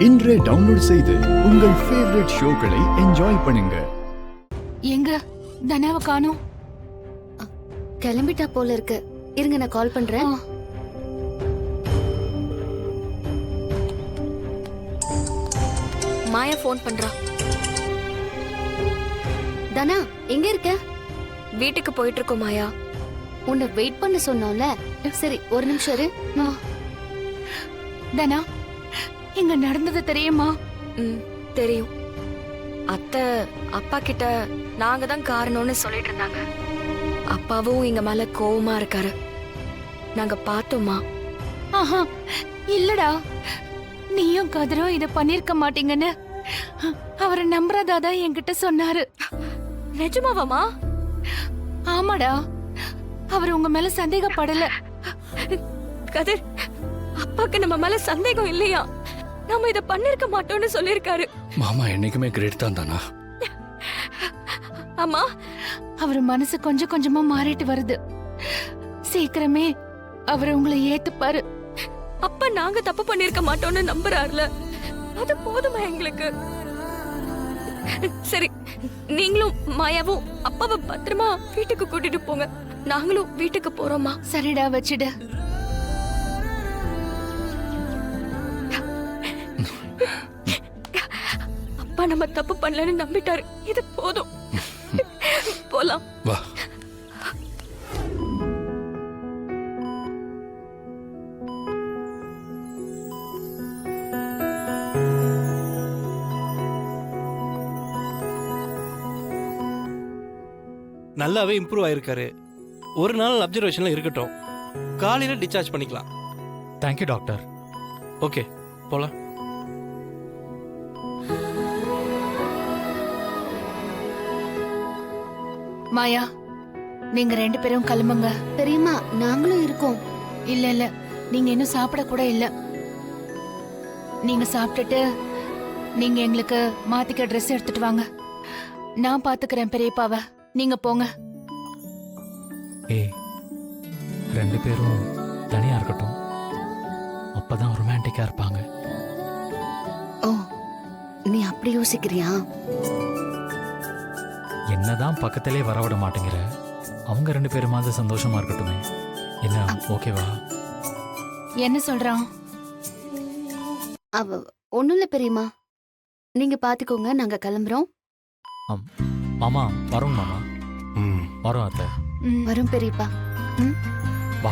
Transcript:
இன்றே டவுன்லோட் செய்து உங்கள் ஃபேவரட் ஷோக்களை என்ஜாய் பண்ணுங்க. எங்க தனாவை காணோம்? கிளம்பிட்டா போல இருக்கு. இருங்க, நான் கால் பண்றேன். மாயா ஃபோன் பண்றா. தனா, எங்க இருக்க? வீட்டுக்கு போயிட்டு இருக்கோம் மாயா. உன்னை வெயிட் பண்ண சொன்னோம்ல. சரி, ஒரு நிமிஷம் இரு. தனா, இங்க நடந்தது தெரியுமா? தெரியும். அத்தை அப்பா கிட்ட நாங்க தான் காரணம்னு சொல்லிட்டு இருந்தாங்க. அப்பாவும் எங்க மேல கோவமா இருக்காரு. நாங்க பார்த்தோமா? ஆஹா, இல்லடா, நீயும் கதிரும் இத பண்ணிருக்க மாட்டீங்கன்னு அவரை நம்புறதாதான் என்கிட்ட சொன்னாரு. நிஜமாவாமா? ஆமாடா, அவர் உங்க மேல சந்தேகப்படல. கதிர், அப்பாக்கு நம்ம மேல சந்தேகம் இல்லையா? நாம இத பண்ணிருக்க மாட்டோம்னு சொல்லிருக்காரு. மாமா என்னைக்குமே கிரேட் தான் தானா? ஆமா, அவர் மனசு கொஞ்சம் கொஞ்சமா மாறிட்டு வருது. சீக்கிரமே அவர் உங்களை ஏத்துப்பாரு. அப்பா நாங்க தப்பு பண்ணிருக்க மாட்டோம்னு நம்புறாருல, அது போதுமா எங்களுக்கு? சரி, நீங்களும் மாயாவும் அப்பாவை பத்திரமா வீட்டுக்கு கூட்டிட்டு போங்க. நாங்களும் வீட்டுக்கு போறோமா? சரிடா, வச்சிடு. அப்பா நம்ம தப்பு பண்ணலன்னு நம்பிட்டாரு. இது போதும். போலாம் வா. நல்லாவே இம்ப்ரூவ் ஆயிருக்காரு. ஒரு நாள் அப்சர்வேஷன்ல இருக்கட்டும், காலையில டிஸ்சார்ஜ் பண்ணிக்கலாம். Thank you doctor. ஓகே, போலாம். மாயா, நீங்க 2 பேரும் கிளம்புங்க. பெரியம்மா, நாங்களும் இருக்கோம். இல்ல இல்ல, நீங்க இன்னும் சாப்பிட கூட இல்ல. நீங்க சாப்பிட்டுட்டு நீங்க எங்களுக்கு மாத்திக்க ட்ரெஸ் எடுத்துட்டு வாங்க. நான் பாத்துக்கிறேன் பெரியப்பாவ. நீங்க போங்க. ஏய், 2 பேரும் தனியா இருக்கட்டும், அப்பதான் ரொமான்டிக்கா இருப்பாங்க. ஓ, நீ அப்படி யோசிக்கிறியா? என்னதான் பக்கத்திலே வரவிட மாட்டேங்கிற, அவங்க 2 பேருமாவது சந்தோஷமா இருக்கட்டுமே. என்ன, ஓகேவா? என்ன சொல்றான்? ஒண்ணும் இல்ல பெரியம்மா, நீங்க பாத்துக்கோங்க, நாங்க கிளம்புறோம். மாமா வரோம். மாமா வரோம். அத்தை வரும் பெரியப்பா. வா.